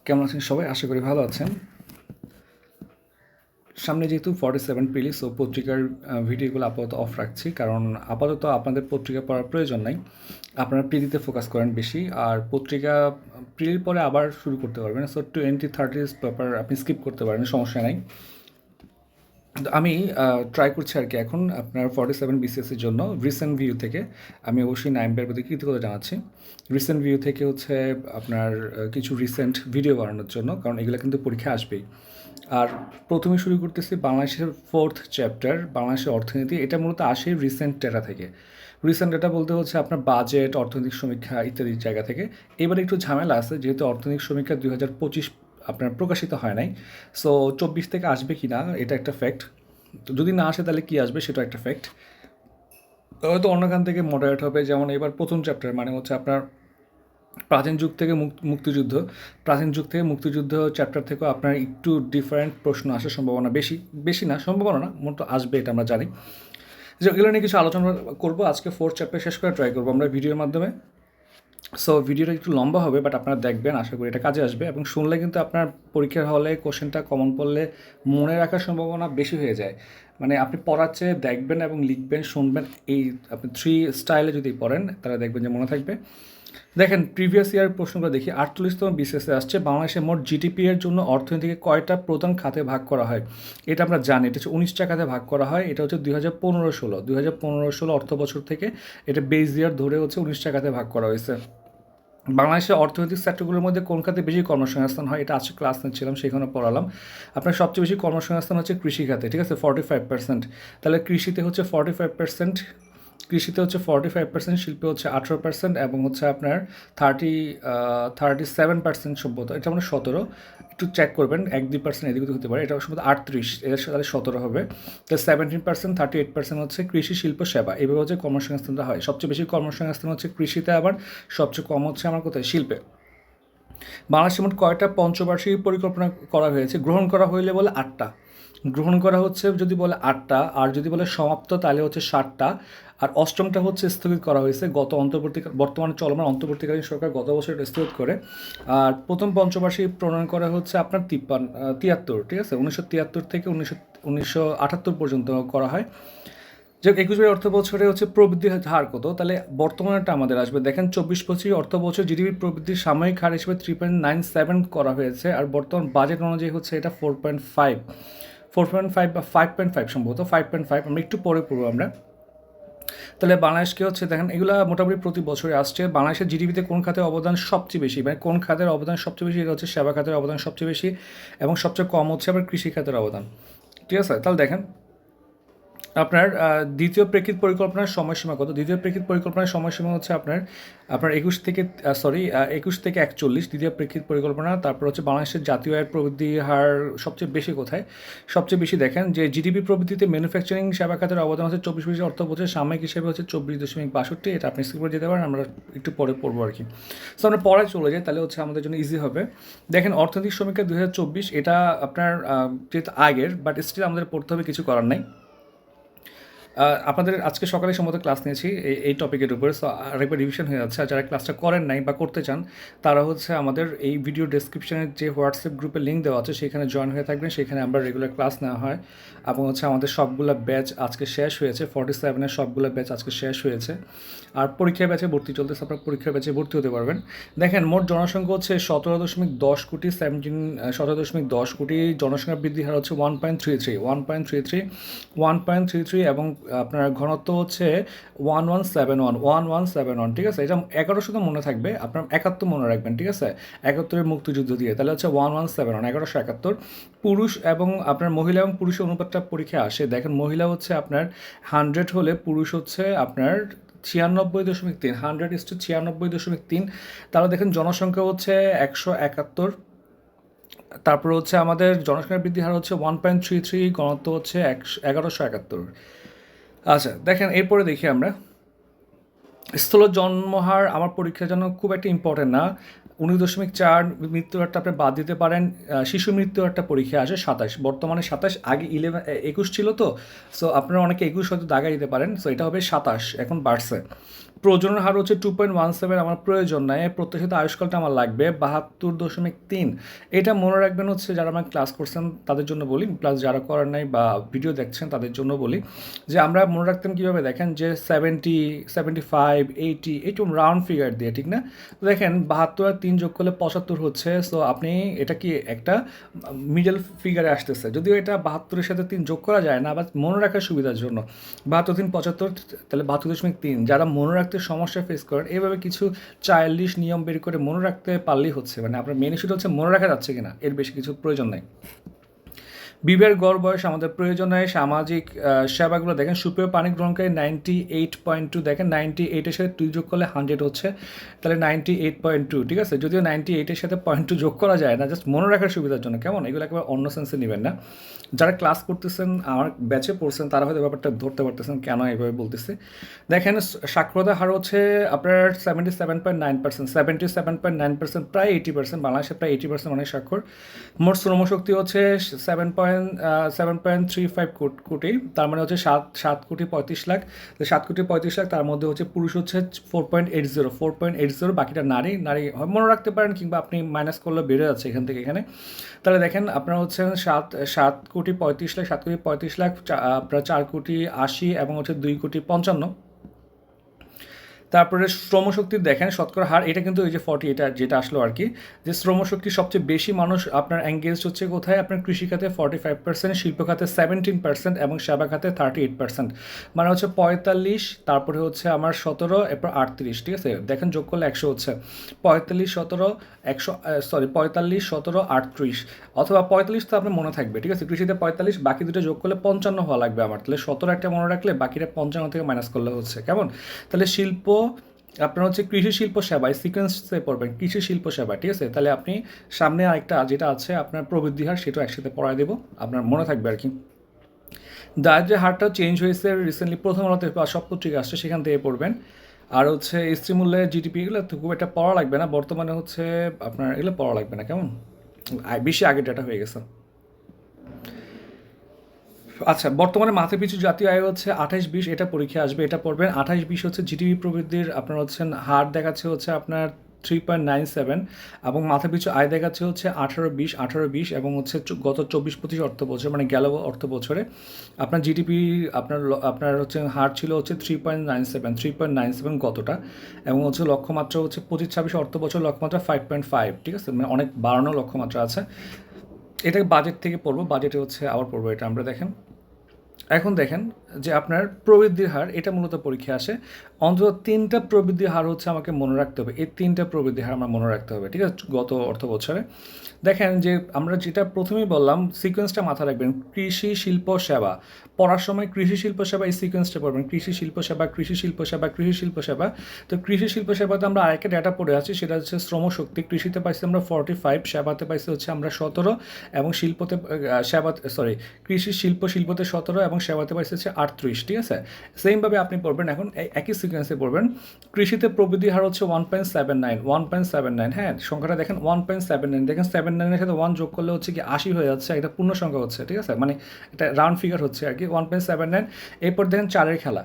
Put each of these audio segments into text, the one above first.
কেমন আছেন সবাই? আশা করি ভালো আছেন। সামনে যেহেতু 47 প্রিলি, সো পত্রিকার ভিডিওগুলো আপাতত অফ রাখছি, কারণ আপাতত আপনাদের পত্রিকা পড়ার প্রয়োজন নাই। আপনারা প্রিলিতে ফোকাস করেন বেশি, আর পত্রিকা প্রিলির পরে আবার শুরু করতে পারবেন। সো 20-30 পেপার আপনি স্কিপ করতে পারেন, সমস্যা নাই। তো আমি ট্রাই করছি আর কি এখন আপনার 47 বিসিএসের জন্য রিসেন্ট ভিউ থেকে। আমি অবশ্যই নাইমবের প্রতি কৃতজ্ঞতা জানাচ্ছি। রিসেন্ট ভিউ থেকে হচ্ছে আপনার কিছু রিসেন্ট ভিডিও বানানোর জন্য, কারণ এগুলো কিন্তু পরীক্ষা আসবেই। আর প্রথমে শুরু করতেছি বাংলাদেশের 4th চ্যাপ্টার, বাংলাদেশের অর্থনীতি। এটা মূলত আসে রিসেন্ট ডেটা থেকে। রিসেন্ট ডেটা বলতে হচ্ছে আপনার বাজেট, অর্থনৈতিক সমীক্ষা ইত্যাদি জায়গা থেকে। এবারে একটু ঝামেলা আছে, যেহেতু অর্থনৈতিক সমীক্ষা 2025 আপনার প্রকাশিত হয় নাই। সো 24 থেকে আসবে কি না এটা একটা ফ্যাক্ট। তো যদি না আসে তাহলে কি আসবে সেটা একটা ফ্যাক্ট। হয়তো অন্যখান থেকে মডারেট হবে, যেমন এবার প্রথম চ্যাপ্টার মানে হচ্ছে আপনার প্রাচীন যুগ থেকে মুক্তিযুদ্ধ। প্রাচীন যুগ থেকে মুক্তিযুদ্ধ চ্যাপ্টার থেকেও আপনার একটু ডিফারেন্ট প্রশ্ন আসার সম্ভাবনা বেশি। বেশি না, সম্ভাবনা না, মোট আসবে, এটা আমরা জানি। যে এগুলো নিয়ে কিছু আলোচনা করবো আজকে। 4th চ্যাপ্টার শেষ করে ট্রাই করবো আমরা ভিডিওর মাধ্যমে। সো ভিডিওটা একটু লম্বা হবে, বাট আপনারা দেখবেন, আশা করি এটা কাজে আসবে। এবং শুনলে কিন্তু আপনার পরীক্ষার হলে কোশ্চেনটা কমন পড়লে মনে রাখার সম্ভাবনা বেশি হয়ে যায়। মানে আপনি পড়ার চেয়ে দেখবেন এবং লিখবেন, শুনবেন, এই আপনি 3 স্টাইলে যদি পড়েন তাহলে দেখবেন যে মনে থাকবে। দেখেন প্রিভিয়াস ইয়ার প্রশ্নগুলো দেখি। 48তম বিসিএসে আসছে বাংলাদেশের মোট জিডিপি এর জন্য অর্থনীতিকে কয়টা প্রধান খাতে ভাগ করা হয়। এটা আমরা জানি, এটা হচ্ছে 19টা খাতে ভাগ করা হয়। এটা হচ্ছে 2015-16 অর্থ বছর থেকে এটা বেস ইয়ার ধরে হচ্ছে 19টা খাতে ভাগ করা হয়েছে। বাংলাদেশের অর্থনৈতিক সেক্টরগুলোর মধ্যে কোন খাতে বেশি কর্মসংস্থান হয়, এটা আজকে ক্লাস নিচ্ছিলাম, সেখানে পড়ালাম। আপনার সবচেয়ে বেশি কর্মসংস্থান হচ্ছে কৃষি খাতে, ঠিক আছে, 45%। তাহলে কৃষিতে হচ্ছে 45%, কৃষিতে হচ্ছে 45%, শিল্পে হচ্ছে 18%, এবং হচ্ছে আপনার 37% সম্ভবত, এটা মানে 17, একটু চেক করবেন, 1-2% এদিক ওদিক হতে পারে, এটা সম্ভবত 38, এর সাথে 17 হবে। তো 17%, 38% হচ্ছে কৃষি, শিল্প, সেবা, এইভাবে হচ্ছে কর্মসংস্থানটা হয়। সবচেয়ে বেশি কর্মসংস্থান হচ্ছে কৃষিতে, আবার সবচেয়ে কম হচ্ছে আমার কোথায়, শিল্পে। বাংলাদেশে মোট কয়টা পঞ্চবার্ষিক পরিকল্পনা করা হয়েছে? গ্রহণ করা হইলে বলে 8টা। গ্রহণ করা হচ্ছে যদি বলে 8টা, আর যদি বলে সমাপ্ত তাহলে হচ্ছে 7টা। আর অষ্টমটা হচ্ছে স্থগিত করা হয়েছে বর্তমানে চলমান অন্তর্বর্তীকালীন সরকার গত বছর এটা স্থগিত করে। আর প্রথম পঞ্চবার্ষিক প্রণয়ন করা হচ্ছে আপনার 73, ঠিক আছে, 1973 থেকে 1978 পর্যন্ত করা হয়। যে 21 অর্থ বছরে হচ্ছে প্রবৃদ্ধির হার কত, তাহলে বর্তমানেটা আমাদের আসবে। দেখেন 24-25 অর্থ বছর জিডিপি প্রবৃদ্ধির সাময়িক হার হিসেবে 3.97 করা হয়েছে, আর বর্তমান বাজেট অনুযায়ী হচ্ছে এটা 4.5, 4.5 বা 5.5, সম্ভবত 5.5, আমরা একটু পরে পড়বো আমরা। তাহলে বাংলাদেশকে হচ্ছে দেখেন এগুলো মোটামুটি প্রতি বছরে আসছে। বাংলাদেশের জিডিপিতে কোন খাতের অবদান সবচেয়ে বেশি, মানে কোন খাতের অবদান সবচেয়ে বেশি, এটা হচ্ছে সেবা খাতের অবদান সবচেয়ে বেশি, এবং সবচেয়ে কম হচ্ছে আবার কৃষি খাতের অবদান, ঠিক আছে। তাহলে দেখেন আপনার দ্বিতীয় প্রেক্ষিত পরিকল্পনার সময়সীমা কত? দ্বিতীয় প্রেক্ষিত পরিকল্পনার সময়সীমা হচ্ছে আপনার আপনার 21 থেকে 41, দ্বিতীয় প্রেক্ষিত পরিকল্পনা। তারপর হচ্ছে বাংলাদেশের জাতীয় আয়ের প্রবৃদ্ধি হার সবচেয়ে বেশি কোথায়? সবচেয়ে বেশি দেখেন যে জিডিপি প্রবৃদ্ধিতে ম্যানুফ্যাকচারিং সেবা খাতের অবদান হচ্ছে 24-25 অর্থ বছর সাময়িক হিসেবে হচ্ছে 24.62, এটা আপনি স্কিপ করে যেতে পারেন, আমরা একটু পরে পড়বো আর কি। সো আমরা পড়ায় চলে যাই, তাহলে হচ্ছে আমাদের জন্য ইজি হবে। দেখেন অর্থনৈতিক সমীক্ষা 2024, এটা আপনার যেহেতু আগের, বাট স্টিল আমাদের পড়তে হবে, কিছু করার নাই। আপনাদের আজকে সকালে সম্ভবত ক্লাস নিয়েছি এই টপিকের উপরে, সো আরেকবার রিভিশন হয়ে যাচ্ছে। আর যারা ক্লাসটা করেন নাই বা করতে চান তারা হচ্ছে আমাদের এই ভিডিও ডেসক্রিপশনের যে হোয়াটসঅ্যাপ গ্রুপের লিঙ্ক দেওয়া আছে সেখানে জয়েন হয়ে থাকবেন। সেখানে আমরা রেগুলার ক্লাস নেওয়া হয়, এবং হচ্ছে আমাদের সবগুলো ব্যাচ আজকে শেষ হয়েছে। 47-এর সবগুলো ব্যাচ আজকে শেষ হয়েছে, আর পরীক্ষার ব্যাচে ভর্তি চলতেছে, আপনারা পরীক্ষার ব্যাচে ভর্তি হতে পারবেন। দেখেন মোট জনসংখ্যা হচ্ছে 17.10 কোটি, 17.10 কোটি। জনসংখ্যা বৃদ্ধি হার হচ্ছে 1.33, এবং আপনার ঘনত্ব হচ্ছে 1171, ঠিক আছে। এটা 11 শুধু মনে থাকবে, আপনার 71 মনে রাখবেন, ঠিক আছে, 71-এর মুক্তিযুদ্ধ দিয়ে, তাহলে হচ্ছে 1171, 1171। পুরুষ এবং আপনার মহিলা এবং পুরুষের অনুপাতটা পরীক্ষায় আসে। দেখেন মহিলা হচ্ছে আপনার 100 হলে, পুরুষ হচ্ছে আপনার 96.3, 100:96.3। তাহলে দেখেন জনসংখ্যা হচ্ছে 171। তারপর হচ্ছে আমাদের জনসংখ্যা বৃদ্ধি হার হচ্ছে 1.33, ঘনত্ব হচ্ছে 1171। আচ্ছা দেখেন এরপরে দেখি আমরা স্থূল জন্মহার। আমার পরীক্ষার জন্য খুব একটা ইম্পর্টেন্ট না। 19.4 মৃত্যুর হারটা আপনি বাদ দিতে পারেন। শিশু মৃত্যুর হারটা পরীক্ষায় আসে 27, বর্তমানে 27, আগে 21 ছিল তো, সো আপনারা অনেকে 21 হয়তো দাগাই দিতে পারেন, সো এটা হবে 27, এখন বাড়ছে। প্রজনন হার হচ্ছে 2.17, আমার প্রয়োজন নাই, প্রত্যাশিত আয়ুষ্কালটা আমার লাগবে 72.3। এটা মনে রাখবেন হচ্ছে যারা আমার ক্লাস করছেন তাদের জন্য বলি, প্লাস যারা করার নাই বা ভিডিও দেখছেন তাদের জন্য বলি যে আমরা মনে রাখতাম কীভাবে, দেখেন যে 70, 75, 80 এইটু রাউন্ড ফিগার দিয়ে, ঠিক না? তো দেখেন 72 আর 3 যোগ করলে 75 হচ্ছে। সো আপনি এটা কি একটা মিডল ফিগারে আসতেছে, যদিও এটা 72-এর সাথে 3 যোগ করা যায় না, আবার মনে রাখার সুবিধার জন্য 72 3 75, তাহলে 72.3। যারা মনে রাখতে সমস্যা ফেস করেন এভাবে কিছু চাইল্ডিশ নিয়ম বের করে মনে রাখতে পারলেই হচ্ছে, মানে আপনার মেন ইস্যুটা হচ্ছে মনে রাখা যাচ্ছে কিনা, এর বেশি কিছু প্রয়োজন নাই। বিবের গড় বয়স আমাদের প্রয়োজন হয়। সামাজিক সেবাগুলো দেখেন, সুপেয় পানি গ্রহণকারী 98.2, দেখেন 98-এর সাথে 2 যোগ করলে 100 হচ্ছে, তাহলে 98.2, ঠিক আছে? যদিও 98-এর সাথে 0.2 যোগ করা যায় না, জাস্ট মনে রাখার সুবিধার জন্য, কেমন? এগুলো একেবারে অন্য সেন্সে নেবেন না। যারা ক্লাস করতেছেন আমার ব্যাচে পড়ছেন তারা হয়তো ব্যাপারটা ধরতে পারতেছেন কেন এভাবে বলতেছে। দেখেন সাক্ষরতার হার হচ্ছে আপনার 77.9%, 77.9%, প্রায় 80%, বাংলাদেশে প্রায় 80% অনেক স্বাক্ষর। মোট শ্রমশক্তি হচ্ছে 7.35 কোটি, তার মানে হচ্ছে 7,35,00,000। 7,35,00,000, তার মধ্যে হচ্ছে পুরুষ হচ্ছে 4.80, বাকিটা নারী মনে রাখতে পারেন, কিংবা আপনি মাইনাস করলে বেড়ে যাচ্ছে এখান থেকে এখানে। তাহলে দেখেন আপনার হচ্ছে 7,35,00,000, 7,35,00,000, আপনার 4,80,00,000 এবং হচ্ছে 2,55,00,000। তারপরে শ্রমশক্তি দেখেন শতকরা হার, এটা কিন্তু এই যে 40, এটা যেটা আসলো আর কি, যে শ্রমশক্তির সবচেয়ে বেশি মানুষ আপনার এঙ্গেজ হচ্ছে কোথায়, আপনার কৃষিখাতে 45%, শিল্প খাতে 17% এবং সেবা খাতে 38%, মানে হচ্ছে 45, তারপরে হচ্ছে আমার 17, এরপর 38, ঠিক আছে? দেখেন যোগ করলে 100 হচ্ছে, 45, 17, 100, 45, 17, 38, অথবা 45 তো আপনার মনে থাকবে, ঠিক আছে? কৃষিতে 45, বাকি দুটো যোগ করলে 55 হওয়া লাগবে আমার, তাহলে 17 একটা মনে রাখলে বাকিটা 55 থেকে মাইনাস করলে হচ্ছে, কেমন? তাহলে শিল্প আপনার হচ্ছে কৃষি শিল্প সেবা, সিকোয়েন্সে পড়বেন কৃষি শিল্প সেবা, ঠিক আছে? তাহলে আপনি সামনে আরেকটা যেটা আছে আপনার প্রবৃদ্ধি হার, সেটাও একসাথে পড়ায় দেবো, আপনার মনে থাকবে আর কি। দারিদ্র্যের হারটা চেঞ্জ হয়েছে রিসেন্টলি, প্রথম আলোতে বা সব পত্রিকা আসছে, সেখান থেকে পড়বেন। আর হচ্ছে স্ত্রী মূল্যের জিডিপি, এগুলো তো খুব একটা পড়া লাগবে না বর্তমানে, হচ্ছে আপনার এগুলো পড়া লাগবে না, কেমন? বেশি আগে ডেটা হয়ে গেছে। আচ্ছা, বর্তমানে মাথাপিছু জাতীয় আয় হচ্ছে 28-20, এটা পরীক্ষা আসবে, এটা পড়বেন। 28-20 হচ্ছে জিডিপি প্রবৃদ্ধির আপনার হচ্ছে হার দেখাচ্ছে হচ্ছে আপনার 3.97, এবং মাথাপিছু আয় দেখাচ্ছে হচ্ছে 18-20 এবং হচ্ছে গত 24-25 অর্থ বছর, মানে গেল অর্থ বছরে আপনার জিডিপি আপনার হচ্ছে হার ছিল হচ্ছে 3.97 গতটা, এবং হচ্ছে লক্ষ্যমাত্রা হচ্ছে 25-26 অর্থ বছর লক্ষ্যমাত্রা 5.5, ঠিক আছে? মানে অনেক বাড়ানো লক্ষ্যমাত্রা আছে। এটা বাজেট থেকে পড়বো, বাজেটে হচ্ছে আবার পড়বো এটা আমরা। দেখেন এখন দেখেন যে আপনার প্রবৃদ্ধির হার, এটা মূলত পরীক্ষা আসে, অন্তত 3টা প্রবৃদ্ধির হার হচ্ছে আমাকে মনে রাখতে হবে, এই 3টা প্রবৃদ্ধির হার আমার মনে রাখতে হবে, ঠিক আছে? গত অর্থ বছরে দেখেন যে আমরা যেটা প্রথমেই বললাম, সিকোয়েন্সটা মাথা রাখবেন, কৃষি শিল্প সেবা, পড়ার সময় কৃষি শিল্প সেবা এই সিকোয়েন্সটা পড়বেন, কৃষি শিল্প সেবা, কৃষি শিল্প সেবা, কৃষি শিল্প সেবা। তো কৃষি শিল্প সেবাতে আমরা আরেকটা ডেটা পড়ে আছি, সেটা হচ্ছে শ্রমশক্তি, কৃষিতে পাইছি আমরা 45, সেবাতে পাইছি হচ্ছে আমরা 17, এবং শিল্পতে কৃষি শিল্পতে 17 এবং সেবাতে পাইছি হচ্ছে 38, ঠিক আছে? সেমভাবে আপনি পড়বেন এখন একই সিকোয়েন্সে পড়বেন। কৃষিতে প্রবৃদ্ধি হার হচ্ছে 1.79, হ্যাঁ, সংখ্যাটা দেখেন 1.79, দেখেন 79-এর সাথে 1 যোগ করলে হচ্ছে কি 80 হয়ে যাচ্ছে, এটা পূর্ণ সংখ্যা হচ্ছে, ঠিক আছে? মানে এটা রাউন্ড ফিগার হচ্ছে আর কি, 1.79। এরপর দেখেন 4-এর খেলা,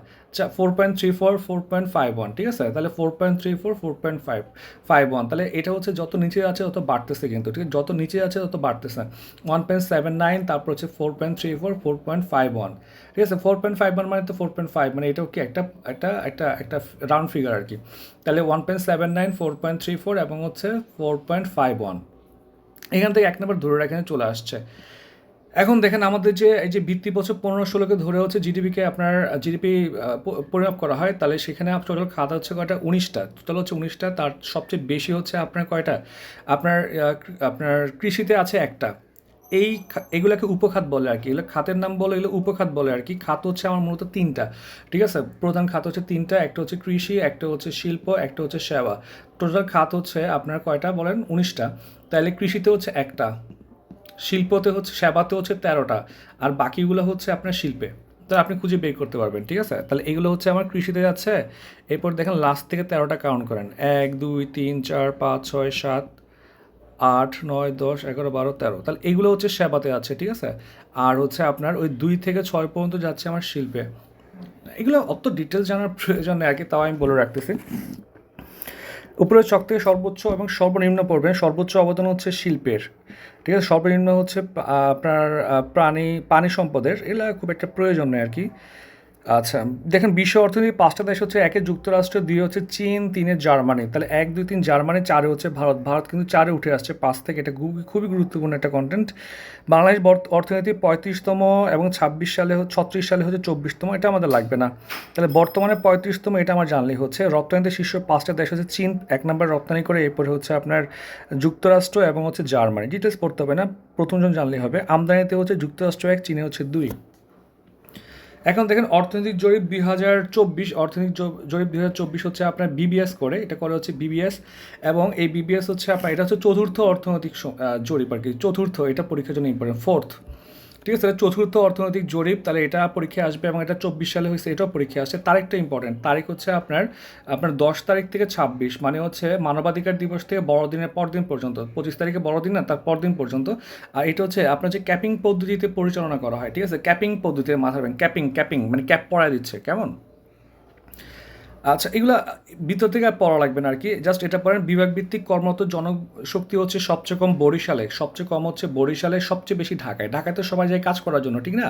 4.34, 4.51, ঠিক আছে? তাহলে 4.34, 4.51, তাহলে এটা হচ্ছে যত নিচে আছে তত বাড়তেছে কিন্তু, ঠিক আছে? যত নিচে আছে তত বাড়তেছে। 1.79, তারপর হচ্ছে 4.34, 4.51, ঠিক আছে? 4.51 মানে তো 4.5, মানে এটাও কি একটা একটা একটা একটা রাউন্ড ফিগার আর কি। তাহলে 1.79, 4.34 এবং হচ্ছে 4.51, এখান থেকে 1 নম্বর ধরে রাখেন চলে আসছে। এখন দেখেন আমাদের যে এই যে ভিত্তি বছর 15-16কে ধরে হচ্ছে জিডিপিকে আপনার জিডিপি পরিমাপ করা হয়, তাহলে সেখানে টোটাল খাত হচ্ছে কয়টা, 19টা, টোটাল হচ্ছে 19টা। তার সবচেয়ে বেশি হচ্ছে আপনার কয়টা, আপনার আপনার কৃষিতে আছে একটা। এগুলোকে উপখাত বলে আর কি, এগুলো খাতের নাম বলে, এগুলো উপখাত বলে আর কি। খাত হচ্ছে আমার মূলত 3টা, ঠিক আছে? প্রধান খাত হচ্ছে 3টা, একটা হচ্ছে কৃষি, একটা হচ্ছে শিল্প, একটা হচ্ছে সেবা। টোটাল খাত হচ্ছে আপনার কয়টা বলেন, 19টা। তাহলে কৃষিতে হচ্ছে একটা, শিল্পতে হচ্ছে, সেবাতে হচ্ছে 13টা, আর বাকিগুলো হচ্ছে আপনার শিল্পে। তো আপনি খুঁজে বের করতে পারবেন, ঠিক আছে? তাহলে এগুলো হচ্ছে আমার কৃষিতে যাচ্ছে। এরপর দেখেন লাস্ট থেকে 13টা কাউন্ট করেন, 1 2 3 4 5 6 7 8 9 10 11 12 13, তাহলে এগুলো হচ্ছে সেবাতে আছে, ঠিক আছে? আর হচ্ছে আপনার ওই 2 থেকে 6 পর্যন্ত যাচ্ছে আমার শিল্পে, এগুলো অত ডিটেলস জানার প্রয়োজন নেই আর কি, তাও আমি বলে রাখতেছি। উপরের ছক থেকে সর্বোচ্চ এবং সর্বনিম্ন পড়বেন। সর্বোচ্চ অবদান হচ্ছে শিল্পের, ঠিক আছে। সর্বনিম্ন হচ্ছে আপনার পানি সম্পদের, এগুলো খুব একটা প্রয়োজন নেই আর কি। আচ্ছা, দেখেন বিশ্ব অর্থনীতি 5টা দেশ হচ্ছে: 1 যুক্তরাষ্ট্র, 2 হচ্ছে চীন, 3 জার্মানি। তাহলে 1, 2, 3 জার্মানি, 4 হচ্ছে ভারত। ভারত কিন্তু 4 উঠে আসছে 5 থেকে, এটা খুবই গুরুত্বপূর্ণ একটা কন্টেন্ট। বাংলাদেশ অর্থনীতি 35তম এবং 36 সালে হচ্ছে 24তম, এটা আমাদের লাগবে না। তাহলে বর্তমানে 35তম, এটা আমার জানলেই হচ্ছে। রপ্তানিতে শীর্ষ 5টা দেশ হচ্ছে চীন 1 নম্বর রপ্তানি করে, এরপরে হচ্ছে আপনার যুক্তরাষ্ট্র এবং হচ্ছে জার্মানি। ডিটেলস পড়তে হবে না, প্রথমজন জানলেই হবে। আমদানিতে হচ্ছে যুক্তরাষ্ট্র 1, চীনে হচ্ছে 2। এখন দেখেন অর্থনৈতিক জরিপ 2024, অর্থনৈতিক জরিপ 2024 হচ্ছে আপনার বিবিএস করে, এটা করে হচ্ছে বিবিএস। এবং এই বিবিএস হচ্ছে আপনার, এটা হচ্ছে চতুর্থ অর্থনৈতিক জরিপ আর কি, চতুর্থ, এটা পরীক্ষার জন্য ইম্পর্টেন্ট, ফোর্থ, ঠিক আছে। চতুর্থ অর্থনৈতিক জরিপ, তাহলে এটা পরীক্ষায় আসবে এবং এটা 24 সালে হয়েছে, এটাও পরীক্ষায় আসছে। তারিখটা ইম্পর্টেন্ট, তারিখ হচ্ছে আপনার 10 তারিখ থেকে 26, মানে হচ্ছে মানবাধিকার দিবস থেকে বড়দিনের পরদিন পর্যন্ত। 25 তারিখে বড়দিন না, তার পরদিন পর্যন্ত। আর এটা হচ্ছে আপনার যে ক্যাপিং পদ্ধতিতে পরিচালনা করা হয়, ঠিক আছে। ক্যাপিং পদ্ধতিতে মাথা রাখবেন, ক্যাপিং মানে ক্যাপ পড়ায় দিচ্ছে, কেমন? আচ্ছা, এগুলা ভিতর থেকে আর পড়া লাগবে না আর কি, জাস্ট এটা পড়েন। বিভাগ ভিত্তিক কর্মরত জনশক্তি হচ্ছে সবচেয়ে কম বরিশালে, সবচেয়ে কম হচ্ছে বরিশালে, সবচেয়ে বেশি ঢাকায়। ঢাকায় তো সবাই যায় কাজ করার জন্য, ঠিক না?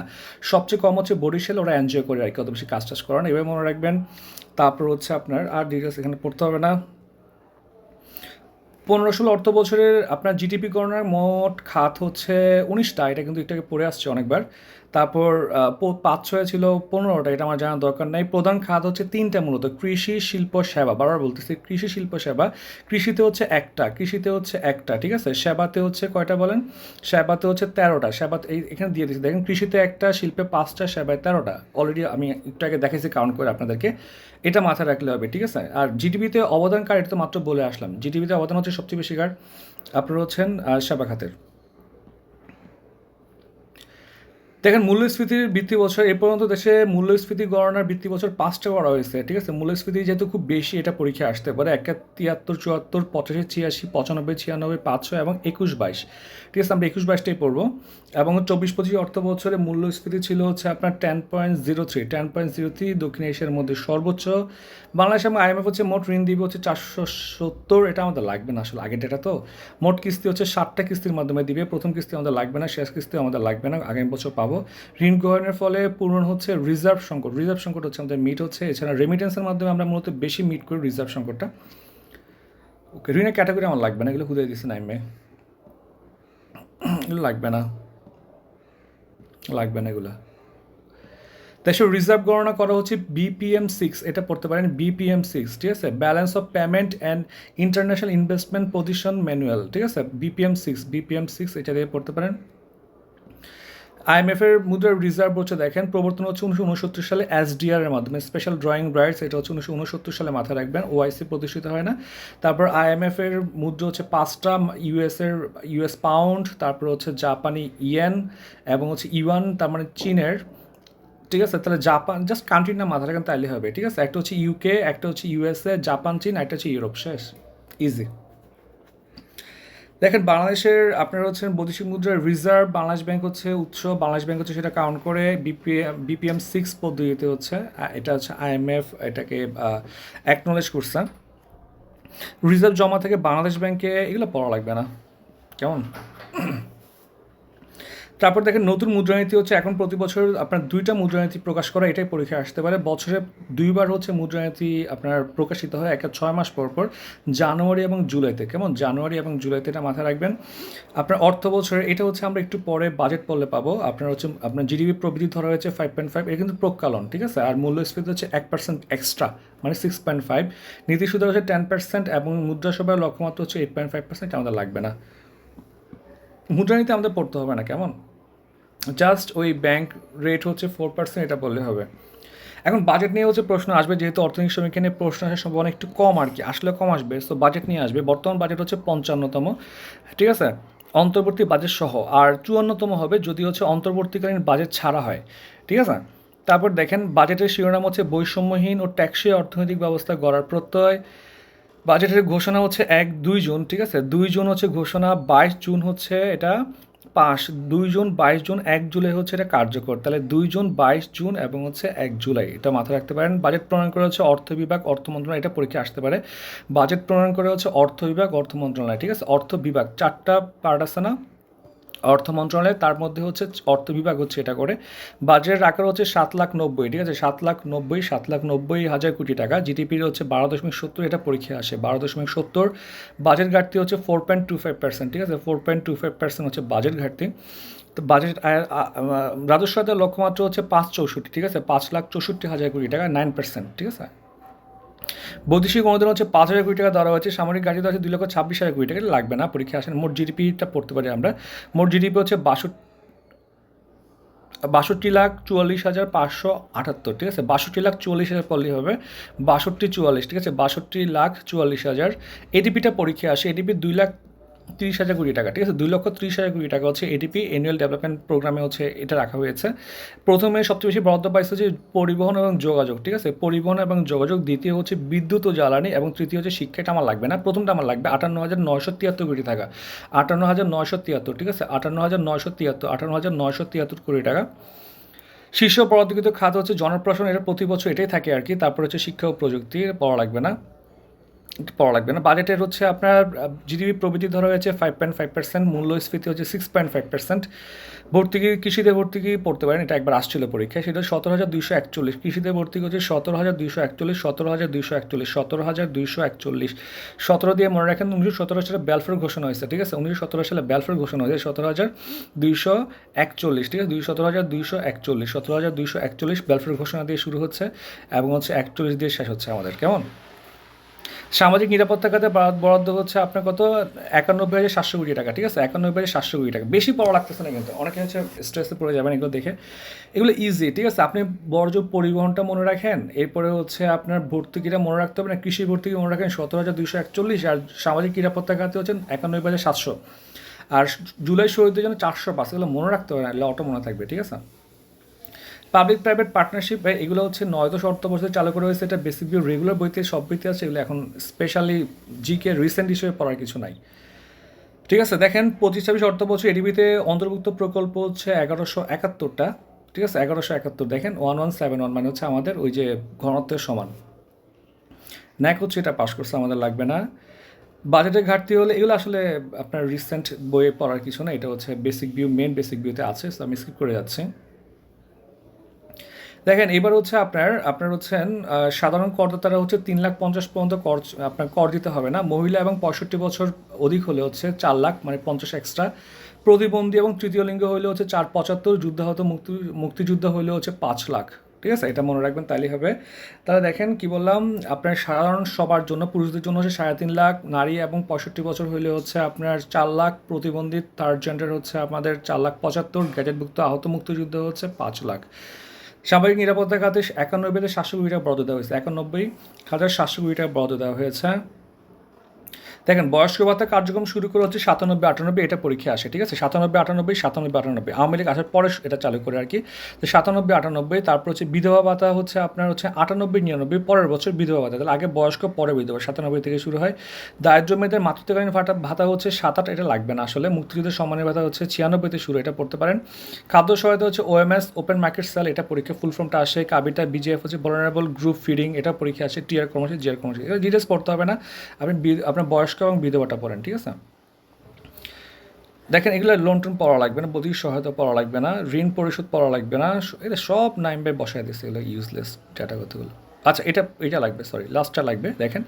সবচেয়ে কম হচ্ছে বরিশালে, ওরা এনজয় করে আর কি, অত বেশি কাজ টাজ করেন, এবার মনে রাখবেন। তারপর হচ্ছে আপনার আর ডিটেলস এখানে পড়তে হবে না। 15-16 অর্থ বছরের আপনার জিডিপি গণনার মোট খাত হচ্ছে 19টা, এটা কিন্তু একটু আগে পড়ে আসছে অনেকবার। তারপর 5-6 ছিল 15টা, এটা আমার জানার দরকার নাই। প্রধান খাত হচ্ছে 3টা মূলত: কৃষি, শিল্প, সেবা। বারবার বলতেছি কৃষি, শিল্প, সেবা। কৃষিতে হচ্ছে একটা, ঠিক আছে। সেবাতে হচ্ছে কয়টা বলেন? সেবাতে হচ্ছে 13টা। সেবা এখানে দিয়ে দিচ্ছি, দেখেন, কৃষিতে 1টা, শিল্পে 5টা, সেবায় 13টা। অলরেডি আমি একটু আগে দেখেছি কাউন্ট করে আপনাদেরকে, এটা মাথায় রাখলে হবে, ঠিক আছে। আর জিডিপিতে অবদানকার, এটা তো মাত্র বলে আসলাম। জিডিপিতে অবদান হচ্ছে সবচেয়ে বেশি কার, আপনারা হচ্ছেন সেবা খাতের। দেখেন মূল্যস্ফীতির ভিত্তি বছর, এ পর্যন্ত দেশে মূল্যস্ফীতি গণনার ভিত্তি বছর 5টা করা হয়েছে, ঠিক আছে। মূল্যস্ফীতি যেহেতু খুব বেশি, এটা পরীক্ষায় আসতে পারে। 73, 74, 85, 86, 95, 96, 500 এবং 21, 22, ঠিক আছে। আমরা 21, 22টাই পড়বো। এবং 24-25 অর্থ বছরে মূল্যস্ফীতি ছিল হচ্ছে আপনার 10.03, দক্ষিণ এশিয়ার মধ্যে সর্বোচ্চ। বাংলাদেশ এবং আইএমএফ হচ্ছে মোট ঋণ দিবে হচ্ছে 470, এটা আমাদের লাগবে না আসলে, আগের ডেটা তো। মোট কিস্তি হচ্ছে 7টা কিস্তির মাধ্যমে দিবে, প্রথম কিস্তি আমাদের লাগবে না, শেষ কিস্তি আমাদের লাগবে না, আগামী বছর পাবো। ঋণ গ্রহণের ফলে পূরণ হচ্ছে রিজার্ভ সংকট হচ্ছে আমাদের মিট হচ্ছে। এছাড়া রেমিটেন্সের মাধ্যমে আমরা মূলত বেশি মিট করি রিজার্ভ সংকটটা। ওকে, ঋণের ক্যাটাগরি আমার লাগবে না, এগুলো খুঁজে দিচ্ছে নাইমে, এগুলো লাগবে না এগুলো। দেশের রিজার্ভ গণনা করা হচ্ছে BPM-6, এটা পড়তে পারেন, BPM-6, ঠিক আছে। Balance of payment and international investment position manual, ঠিক আছে। BPM-6, এটা দিয়ে পড়তে পারেন। আইএমএফ এর মুদ্রার রিজার্ভ হচ্ছে, দেখেন, প্রবর্তন হচ্ছে 1969 সালে SDR এর মাধ্যমে, স্পেশাল ড্রয়িং রাইটস, এটা হচ্ছে 1969 সালে, মাথায় রাখবেন। OIC প্রতিষ্ঠিত হয় না। তারপর আইএমএফ এর মুদ্রা হচ্ছে 5টা: US পাউন্ড, তারপর হচ্ছে জাপানি ইয়েন এবং হচ্ছে ইউয়ান, তার মানে চীনের, ঠিক আছে। তাহলে জাপান, জাস্ট কান্ট্রির নাম মাথায় রাখেন তাইলে হবে, ঠিক আছে। একটা হচ্ছে UK, একটা হচ্ছে USA, জাপান, চীন, একটা হচ্ছে ইউরোপ, শেষ, ইজি। দেখেন বাংলাদেশের আপনারা হচ্ছেন বৈদেশিক মুদ্রার রিজার্ভ, বাংলাদেশ ব্যাংক হচ্ছে উৎস, বাংলাদেশ ব্যাংক হচ্ছে সেটা কাউন্ট করে BPM-6 পদ্ধতিতে হচ্ছে, এটা হচ্ছে IMF এটাকে অ্যাকনোলেজ করছে। রিজার্ভ জমা থেকে বাংলাদেশ ব্যাংকে, এগুলো পড়া লাগবে না, কেমন? তারপর দেখেন নতুন মুদ্রানীতি হচ্ছে, এখন প্রতি বছর আপনার 2টা মুদ্রানীতি প্রকাশ করা, এটাই পরীক্ষায় আসতে পারে। বছরে 2বার হচ্ছে মুদ্রানীতি আপনার প্রকাশিত হয়, 6 মাস পর পর, জানুয়ারি এবং জুলাইতে, কেমন? জানুয়ারি এবং জুলাইতে, এটা মাথায় রাখবেন। আপনার অর্থ বছরে, এটা হচ্ছে আমরা একটু পরে বাজেট পড়লে পাবো। আপনার হচ্ছে আপনার জিডিপি প্রবৃদ্ধি ধরা হয়েছে 5.5, এটা কিন্তু প্রকালন, ঠিক আছে। আর মূল্যস্ফীতি হচ্ছে 1% এক্সট্রা, মানে 6.5। নীতি সুদের হচ্ছে 10% এবং মুদ্রাসভার লক্ষ্যমাত্রা হচ্ছে 8.5%, আমাদের লাগবে না। মুদ্রানীতি আমাদের পড়তে হবে না, কেমন? জাস্ট ওই ব্যাংক রেট হচ্ছে 4%, এটা বললে হবে। এখন বাজেট নিয়ে হচ্ছে প্রশ্ন আসবে, যেহেতু অর্থনৈতিক সমীক্ষা নিয়ে প্রশ্ন আসার সম্ভাবনা একটু কম আর কি, আসলে কম আসবে, তো বাজেট নিয়ে আসবে। বর্তমান বাজেট হচ্ছে 55তম, ঠিক আছে, অন্তর্বর্তী বাজেট সহ। আর 54তম হবে যদি হচ্ছে অন্তর্বর্তীকালীন বাজেট ছাড়া হয়, ঠিক আছে। তারপর দেখেন বাজেটের শিরোনাম হচ্ছে বৈষম্যহীন ও টেকসই অর্থনৈতিক ব্যবস্থা গড়ার প্রত্যয়। বাজেটের ঘোষণা হচ্ছে 1-2 জুন, ঠিক আছে। 2 জুন হচ্ছে ঘোষণা, 22 জুন হচ্ছে এটা পাস 2 জুন 22 জুন 1 জুলাই হচ্ছে এটা কার্যকর, তাহলে 2 জুন 22 জুন এবং হচ্ছে 1 জুলাই, এটা মাথায় রাখতে পারেন। বাজেট প্রণয়ন করে হচ্ছে অর্থ বিভাগ অর্থ মন্ত্রণালয়, এটা পরীক্ষা আসতে পারে। বাজেট প্রণয়ন করে হচ্ছে অর্থ বিভাগ অর্থ মন্ত্রণালয়, ঠিক আছে। অর্থ বিভাগ 4টা পার্ট আছে না, অর্থ মন্ত্রণালয়, তার মধ্যে হচ্ছে অর্থ বিভাগ হচ্ছে এটা করে। বাজেটের আকার হচ্ছে 7,90,000, ঠিক আছে, 7,90,000 কোটি টাকা। জিডিপির হচ্ছে 12.70, এটা পরীক্ষা আসে 12.70। বাজেট ঘাটতি হচ্ছে 4.25%, ঠিক আছে, 4.25% হচ্ছে বাজেট ঘাটতি। তো বাজেট রাজস্ব আদায়ের লক্ষ্যমাত্রা হচ্ছে 564, ঠিক আছে, 5,64,000 কোটি টাকা, 9%, ঠিক আছে। বৈদেশিক অনুদান হচ্ছে 5,000 কোটি টাকা দেওয়া হয়েছে। সামরিক ঘাটতি দেওয়া হচ্ছে 2,26,000 কোটি টাকা, এটা লাগবে না, পরীক্ষা আসেন। মোট জিডিপিটা পড়তে পারি আমরা। মোট জিডিপি হচ্ছে 62,44,578, ঠিক আছে, 62,44,000 পড়লেই হবে, 62,44, ঠিক আছে, 62,44,000। এডিপিটা পরীক্ষা আসে, এডিপি 2,30,000 কোটি টাকা, ঠিক আছে, 2,30,000 কোটি টাকা হচ্ছে এডিপি অ্যানুয়াল ডেভেলপমেন্ট প্রোগ্রামে হচ্ছে এটা রাখা হয়েছে। প্রথমে সবচেয়ে বেশি বরাদ্দ পাইছে যে পরিবহন এবং যোগাযোগ, ঠিক আছে, পরিবহন এবং যোগাযোগ। দ্বিতীয় হচ্ছে বিদ্যুৎ ও জ্বালানি এবং তৃতীয় হচ্ছে শিক্ষা, এটা আমার লাগবে না। প্রথমটা আমার লাগবে 58,973 কোটি টাকা, 58,973, ঠিক আছে, 58,973 কোটি টাকা। শীর্ষ বরাদ্দকৃত খাত হচ্ছে জনপ্রশাসন, এটা প্রতি বছর এটাই থাকে আর কি। তারপর হচ্ছে শিক্ষা ও প্রযুক্তি, পড়া লাগবে না। বাজেটের হচ্ছে আপনার জিডিপি প্রবৃদ্ধি ধরা হয়েছে 5.5%, মূল্যস্ফীতি হচ্ছে 6.5%। ভর্তুকি, কৃষিতে ভর্তুকি পড়তে পারেন, এটা একবার আসছিল পরীক্ষায়, সেটা 17,241। কৃষিতে ভর্তুকি হচ্ছে 17,241, 17,241, 17,241। 17 দিয়ে মনে রাখেন 1917 সালে ব্যালফোর ঘোষণা হয়েছে, ঠিক আছে, 1917 সালে ব্যালফোর ঘোষণা হয়েছে, 17,241, ঠিক আছে, 17,241, 17,241 ব্যালফোর ঘোষণা দিয়ে শুরু হচ্ছে এবং হচ্ছে 41 দিয়ে শেষ হচ্ছে আমাদের, কেমন। সামাজিক নিরাপত্তা খাতে বরাদ্দ হচ্ছে আপনার কত, 91,700 কোটি টাকা, ঠিক আছে, 91,700 কোটি টাকা। বেশি পড়া লাগতেছে না কিন্তু, অনেকে হচ্ছে স্ট্রেসে পড়ে যাবেন এগুলো দেখে, এগুলো ইজি, ঠিক আছে। আপনি বর্জ্য পরিবহনটা মনে রাখেন, এরপরে হচ্ছে আপনার ভর্তুকিটা মনে রাখতে হবে না, কৃষি ভর্তুকি মনে রাখেন 17,241, আর সামাজিক নিরাপত্তা খাতে হচ্ছে 91,700, আর জুলাই শহীদদের জন্য 405, এগুলো মনে রাখতে হবে না, এগুলো অটো মনে থাকবে, ঠিক আছে। পাবলিক প্রাইভেট পার্টনারশিপ, এগুলো হচ্ছে 9দশ অর্থবছরে চালু করা হয়েছে, এটা বেসিক ভিউ রেগুলার বইতে সব বইতে আছে, এগুলো এখন স্পেশালি জিকে রিসেন্ট হিসেবে পড়ার কিছু নাই, ঠিক আছে। দেখেন 25-26 অর্থবছর এডিবিতে অন্তর্ভুক্ত প্রকল্প হচ্ছে 1,171টা, ঠিক আছে, 1,171, দেখেন 1171, মানে হচ্ছে আমাদের ওই যে ঘনত্বের সমান। ন্যাক হচ্ছে এটা পাস করছে, আমাদের লাগবে না। বাজেটের ঘাটতি হলে এগুলো আসলে আপনার রিসেন্ট বইয়ে পড়ার কিছু না, এটা হচ্ছে বেসিক ভিউ, মেন বেসিক ভিউতে আছে, তো আমি স্কিপ করে যাচ্ছি। দেখেন এবার হচ্ছে আপনার হচ্ছেন সাধারণ করদাতারা হচ্ছে 3,50,000 পর্যন্ত আপনার কর দিতে হবে না। মহিলা এবং 65 বছর অধিক হলে হচ্ছে 4 লাখ, মানে 50 এক্সট্রা। প্রতিবন্ধী এবং তৃতীয় লিঙ্গ হইলে হচ্ছে 475, যুদ্ধাহত মুক্তিযোদ্ধা হইলে হচ্ছে 5 লাখ, ঠিক আছে, এটা মনে রাখবেন, তাইলেই হবে। তাহলে দেখেন কি বললাম, আপনার সাধারণ সবার জন্য, পুরুষদের জন্য হচ্ছে 3.5 লাখ, নারী এবং 65 বছর হইলে হচ্ছে আপনার 4 লাখ, প্রতিবন্ধী থার্ড জেন্ডার হচ্ছে আমাদের 4,75,000, গ্যাজেটভুক্ত আহত মুক্তিযুদ্ধ হচ্ছে 5 লাখ। সামাজিক নিরাপত্তা খাতে 91,700 কোটি টাকা বরাদ্দ দেওয়া হয়েছে, 91,700 কোটি টাকা বরাদ্দ দেওয়া হয়েছে। দেখেন বয়স্ক ভাতা কার্যক্রম শুরু করে হচ্ছে 97-98, এটা পরীক্ষা আসে, ঠিক আছে, 97-98 আওয়ামী লীগ আসার পরে এটা চালু করে আর কি। তো 97-98, তারপর হচ্ছে বিধবা ভাতা হচ্ছে আপনার হচ্ছে 98-99, পরের বছর বিধবা ভাতা, তাহলে আগে বয়স্ক পরে বিধবা, 97 থেকে শুরু হয়। দারিদ্র্য মেয়েদের মাতৃত্বকালীন ভাতা হচ্ছে 7-8, এটা লাগবে না আসলে। মুক্তিযুদ্ধের সম্মানের ভাতা হচ্ছে 96-তে শুরু, এটা পড়তে পারেন। খাদ্য সহায়তা হচ্ছে OMS, ওপেন মার্কেট সেল, এটা পরীক্ষা ফুল ফর্মটা আসে। কাবিটা BGF হচ্ছে ভলারেবল গ্রুপ ফিডিং, এটা পরীক্ষা আসে। টিআর কর্মসূচি, জিআর কর্মসূচি, এটা ডিটেলস পড়তে হবে না, আপনি আপনার বয়স্ক এবং বিধবাটা পড়েন, ঠিক আছে। দেখেন এগুলো লোন টোন পড়া লাগবে না, বৈদ্যুতিক সহায়তা পড়া লাগবে না, ঋণ পরিশোধ পড়া লাগবে না, এটা সব নাইম বাই বসায় দিচ্ছে, এগুলো ইউজলেস ডাটা কথাগুলো। আচ্ছা এটা লাগবে, সরি লাস্টটা লাগবে। দেখেন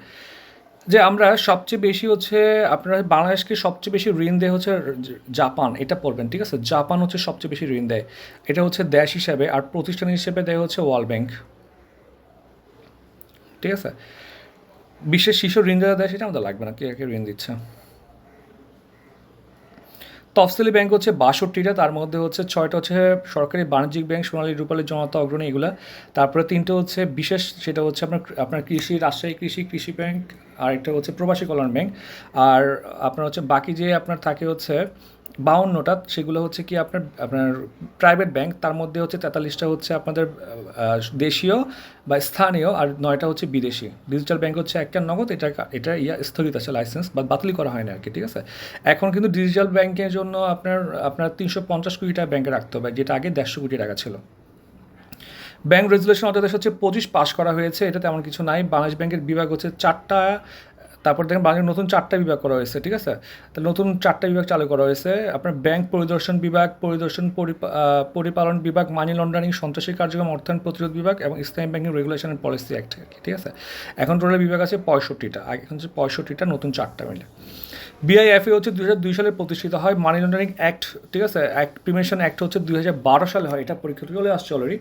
যে আমরা সবচেয়ে বেশি হচ্ছে আপনারা বাংলাদেশকে সবচেয়ে বেশি ঋণ দেয় হচ্ছে জাপান, এটা পড়বেন, ঠিক আছে। জাপান হচ্ছে সবচেয়ে বেশি ঋণ দেয়, এটা হচ্ছে দেশ হিসাবে, আর প্রতিষ্ঠান হিসেবে দেয় হচ্ছে ওয়ার্ল্ড ব্যাংক, ঠিক আছে। বিশ্বের শীর্ষ ঋণ দেওয়া দেয়, সেটা আমাদের লাগবে না, কে ঋণ দিচ্ছে। তফসিলি ব্যাংক হচ্ছে 62টা, তার মধ্যে হচ্ছে 6টা হচ্ছে সরকারি বাণিজ্যিক ব্যাংক, সোনালী রূপালী জনতা অগ্রণী, এগুলা। তারপরে 3টে হচ্ছে বিশেষ, সেটা হচ্ছে আপনার কৃষি, রাজশাহী কৃষি ব্যাংক, আর একটা হচ্ছে প্রবাসী কল্যাণ ব্যাংক। আর আপনার হচ্ছে বাকি যে আপনার থাকে হচ্ছে 52টা সেগুলো হচ্ছে কি আপনার প্রাইভেট ব্যাংক, তার মধ্যে হচ্ছে 43টা হচ্ছে আপনাদের দেশীয় বা স্থানীয়, আর 9টা হচ্ছে বিদেশি। ডিজিটাল ব্যাংক হচ্ছে একটা নগদ, এটা স্থগিত আছে লাইসেন্স বা বাতিল করা হয় না আর কি, ঠিক আছে। এখন কিন্তু ডিজিটাল ব্যাংকের জন্য আপনার 350 কোটি টাকা ব্যাংকে রাখতে হবে, যেটা আগে 150 কোটি টাকা ছিল। ব্যাংক রেজুলেশন অধ্যাদেশ হচ্ছে 25 পাস করা হয়েছে, এটা তেমন কিছু নাই। বাংলাদেশ ব্যাংকের বিভাগ হচ্ছে 4টা, তারপর দেখেন বাংলাদেশের নতুন 4টা বিভাগ করা হয়েছে, ঠিক আছে। তাহলে নতুন 4টা বিভাগ চালু করা হয়েছে। আপনার ব্যাংক পরিদর্শন বিভাগ, পরিপালন বিভাগ, মানি লন্ডারিং, সন্ত্রাসী কার্যক্রম, অর্থায়ন প্রতিরোধ বিভাগ এবং Islamic banking regulation and policy act, ঠিক আছে। এখন টোটাল বিভাগ আছে 65টা, আগে হচ্ছে 65টা, নতুন 4টা মিলে। বিআইএফএ হচ্ছে 2002 সালে প্রতিষ্ঠিত হয়। মানি লন্ডারিং অ্যাক্ট, ঠিক আছে, প্রিভেনশন অ্যাক্ট হচ্ছে 2012 সালে হয়, এটা পরীক্ষা চলে আসছে অলরেডি।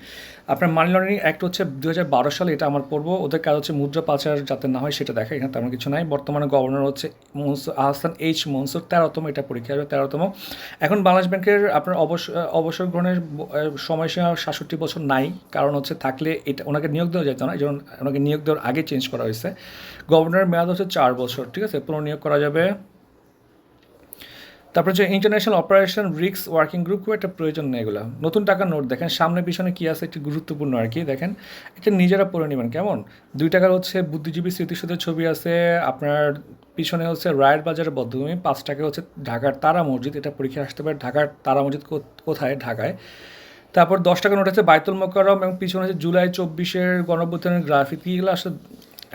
আপনার মানি লন্ডারিং অ্যাক্ট হচ্ছে 2012 সালে, এটা আমার পড়বো। ওদের কাজ হচ্ছে মুদ্রা পাচার যাতে না হয় সেটা দেখা, এখানে তেমন কিছু নাই। বর্তমানে গভর্নর হচ্ছে আহসান এইচ মনসুর, 13তম এটা পরীক্ষা হবে, 13তম। এখন বাংলাদেশ ব্যাংকের আপনার অবসর গ্রহণের সময়সীমা 67 বছর নাই, কারণ হচ্ছে থাকলে এটা ওনাকে নিয়োগ দেওয়া যেত না, এই জন্য ওনাকে নিয়োগ দেওয়ার আগে চেঞ্জ করা হয়েছে। গভর্নরের মেয়াদ হচ্ছে 4 বছর, ঠিক আছে, পুনর্নিয়োগ করা যাবে। তারপরে হচ্ছে international operation risk working group, খুব একটা প্রয়োজন নেই এগুলো। নতুন টাকার নোট দেখেন, সামনে পিছনে কী আছে একটি গুরুত্বপূর্ণ আর কি, দেখেন এটা নিজেরা পড়ে নেবেন কেমন। 2 টাকার হচ্ছে বুদ্ধিজীবী স্মৃতিসৌধের ছবি আছে, আপনার পিছনে হচ্ছে রায়ের বাজারের বদ্ধভূমি। 5 টাকা হচ্ছে ঢাকার তারা মসজিদ, এটা পরীক্ষা আসতে পারে, ঢাকার তারা মসজিদ কোথায়, ঢাকায়। তারপর 10 টাকা নোট আছে বাইতুল মোকাররম, এবং পিছনে হচ্ছে জুলাই 24-এর গণঅভ্যুত্থানের গ্রাফিতি, এগুলো আসলে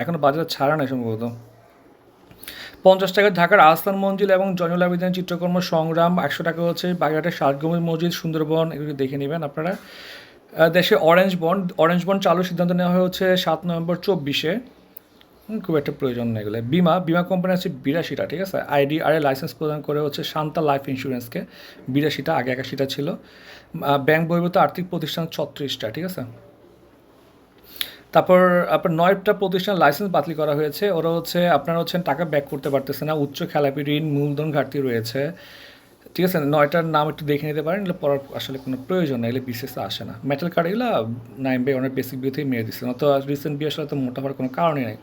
এখনও বাজারে ছাড়া নেই সম্ভবত। 50 টাকা ঢাকার আহসান মঞ্জিল এবং জয়নুল আবেদিনের চিত্রকর্ম সংগ্রাম। 100 টাকা হচ্ছে বাগেরহাটের ষাটগম্বুজ মসজিদ, সুন্দরবন, এগুলো দেখে নেবেন আপনারা। দেশে অরেঞ্জ বন্ড চালুর সিদ্ধান্ত নেওয়া হয়েছে 7 নভেম্বর 24-এ, খুব একটা প্রয়োজন নেই এগুলো। বিমা কোম্পানি আছে 82টা, ঠিক আছে। আইডিআরএ লাইসেন্স প্রদান করে হচ্ছে শান্তা লাইফ ইন্স্যুরেন্সকে, 82টা, আগে 81টা ছিল। ব্যাংক বহির্ভূত আর্থিক প্রতিষ্ঠান 36টা, ঠিক আছে। তারপর আপনার 9টা প্রতিষ্ঠান লাইসেন্স বাতিল করা হয়েছে, ওরা হচ্ছে আপনারা হচ্ছেন টাকা ব্যাক করতে পারতেছে না, উচ্চ খেলাপি ঋণ, মূলধন ঘাটতি রয়েছে, ঠিক আছে। 9টার নাম একটু দেখে নিতে পারেন, এগুলো পড়ার আসলে কোনো প্রয়োজন নেই, এগুলো বিশেষ আসে না। মেটাল কার্ড এগুলো নাইম বাই অনেক বেসিক বিয়েতেই মেরে দিচ্ছে না, তো রিসেন্ট বিয়ে আসলে তো মোটা হওয়ার কোনো কারণই নেই।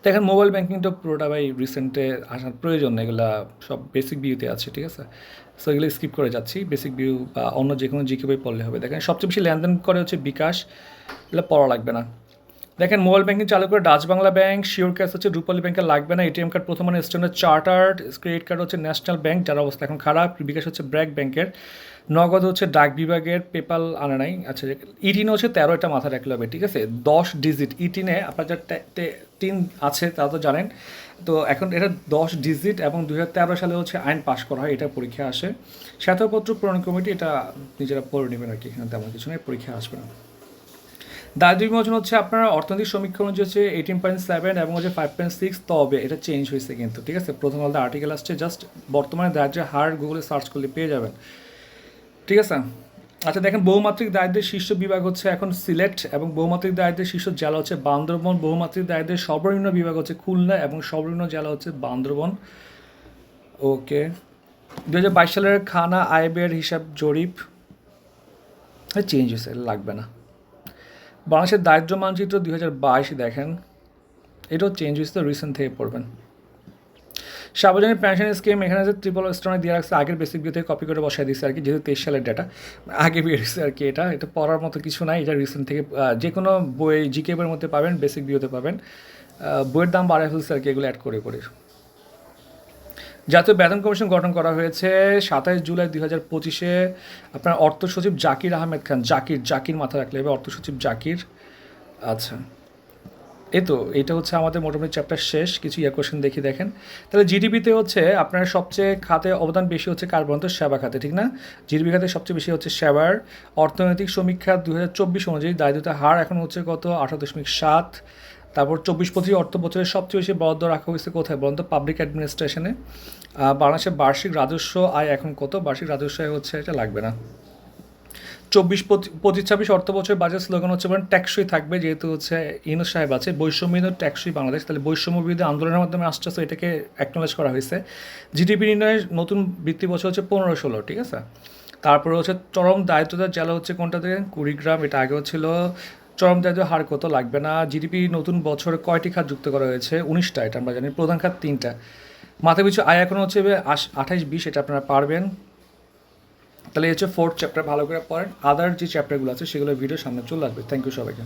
দেখেন মোবাইল ব্যাঙ্কিংটা পুরোটা ভাই রিসেন্টে আসার প্রয়োজন নেই, এগুলো সব বেসিক ভিউতে আছে, ঠিক আছে। সো এগুলো স্কিপ করে যাচ্ছি, বেসিক ভিউ বা অন্য যে কোনো জিকে বই পড়লে হবে। দেখেন সবচেয়ে বেশি লেনদেন করে হচ্ছে বিকাশ, এগুলো পড়া লাগবে না। দেখেন মোবাইল ব্যাঙ্কিং চালু করে Dutch Bangla bank, sure cash হচ্ছে রূপালী ব্যাংকের লাগবে না, এটিএম কার্ড প্রথম মানে স্ট্যান্ডার্ড চার্টার্ড, ক্রেডিট কার্ড হচ্ছে ন্যাশনাল ব্যাংক, যার অবস্থা এখন খারাপ, বিকাশ হচ্ছে ব্র্যাক ব্যাংকের, নগদ হচ্ছে ডাক বিভাগের, পেপাল আনা নাই। আচ্ছা, ইটিনে হচ্ছে 13টা মাথা রাখলে হবে, ঠিক আছে, 10 ডিজিট ইটিনে আপনার যা টিন আছে তা তো জানেন। তো এখন এটা 10 ডিজিট, এবং 2013 সালে হচ্ছে আইন পাশ করা হয়, এটা পরীক্ষা আসে। শ্বেতপত্র পূরণ কমিটি, এটা নিজেরা পড়ে নেবেন আর কি, এখানে তেমন কিছু নেই, পরীক্ষা আসবে না। দারিদ্র বিমোচন হচ্ছে আপনার অর্থনৈতিক সমীক্ষা অনুযায়ী হচ্ছে 18.7 এবং হচ্ছে 5.6, তবে এটা চেঞ্জ হয়েছে কিন্তু, ঠিক আছে। প্রথম আলাদা আর্টিকেল আসছে, জাস্ট বর্তমানে দারিদ্র্যের হার গুগলে সার্চ করলে পেয়ে যাবেন, ঠিক আছে। আচ্ছা দেখেন বহুমাত্রিক দারিদ্র্যের শীর্ষ বিভাগ হচ্ছে এখন সিলেট, এবং বহুমাত্রিক দারিদ্র্যের শীর্ষ জেলা হচ্ছে বান্দরবন। বহুমাত্রিক দারিদ্র্যের সর্বনিম্ন বিভাগ হচ্ছে খুলনা, এবং সর্বনিম্ন জেলা হচ্ছে বান্দরবন। ওকে, 2022 সালের খানা আয় ব্যয়ের হিসাব জরিপ চেঞ্জ হয়েছে, লাগবে না। বাংলাদেশের দারিদ্র্য মানচিত্র 2022 দেখেন, এটাও চেঞ্জ হয়েছে, তো রিসেন্ট থেকে পড়বেন। সার্বজনীন পেনশন স্কিম, এখানে যে ট্রিপল স্টোনে দিয়ে রাখছে, আগের বেসিক ভিউ থেকে কপি করে বসাই দিচ্ছে আর কি, যেহেতু 23 সালের ডাটা আগে বেরিয়েছে আর কি। এটা পড়ার মতো কিছু নাই, এটা রিসেন্ট থেকে যে কোনো বই জিকে বইয়ের মধ্যে পাবেন, বেসিক ভিউতে পাবেন। বইয়ের দাম বাড়ায় ফেলছে আর কি, এগুলো অ্যাড করে করে। জাতীয় বেতন কমিশন গঠন করা হয়েছে 27 জুলাই 2025-এ। আপনার অর্থ সচিব জাকির আহমেদ খান, জাকির মাথা রাখলে হবে, অর্থ সচিব জাকির। আচ্ছা, এই তো এটা হচ্ছে আমাদের মোটামুটি চ্যাপ্টার শেষ। কিছু কোয়েশ্চেন দেখেন, তাহলে জিডিপিতে হচ্ছে আপনার সবচেয়ে খাতে অবদান বেশি হচ্ছে কার বলতো, সেবা খাতে, ঠিক না। জিডিপি খাতে সবচেয়ে বেশি হচ্ছে সেবার। অর্থনৈতিক সমীক্ষা 2024 অনুযায়ী দারিদ্রতার হার এখন হচ্ছে কত, 18.7। তারপর 24-25 অর্থ বছরের সবচেয়ে বেশি বরাদ্দ রাখা হয়েছে কোথায় বলতো, পাবলিক অ্যাডমিনিস্ট্রেশনে। বাংলাদেশের বার্ষিক রাজস্ব আয় এখন কত, বার্ষিক রাজস্ব আয় হচ্ছে, এটা লাগবে না। 24-25 অর্থ বছর বাজেট স্লোগান হচ্ছে বলেন ট্যাক্সই থাকবে, যেহেতু হচ্ছে ইউনূস সাহেব আছে, বৈষম্যহীন ট্যাক্সই বাংলাদেশ, তাহলে বৈষম্য বিরোধী আন্দোলনের মাধ্যমে আস্তে আস্তে এটাকে অ্যাকনোলেজ করা হয়েছে। জিডিপি নির্ণয়ের নতুন বৃত্তি বছর হচ্ছে 15-16, ঠিক আছে। তারপরে হচ্ছে চরম দারিদ্রতার জেলা হচ্ছে কোনটা থেকে, কুড়িগ্রাম, এটা আগেও ছিল। চরম দারিদ্র হার কত, লাগবে না। জিডিপি নতুন বছরে কয়টি খাত যুক্ত করা হয়েছে, 19টা, এটা আমরা জানি। প্রধান খাত 3টা। মাথা পিছু আয় এখন হচ্ছে 28-20, এটা আপনারা পারবেন। তাহলে এই হচ্ছে 4th চ্যাপ্টার, ভালো করে পড়েন। আদার যে চ্যাপ্টারগুলো আছে সেগুলোর ভিডিও সামনে চলে আসবে। থ্যাংক ইউ সবাইকে।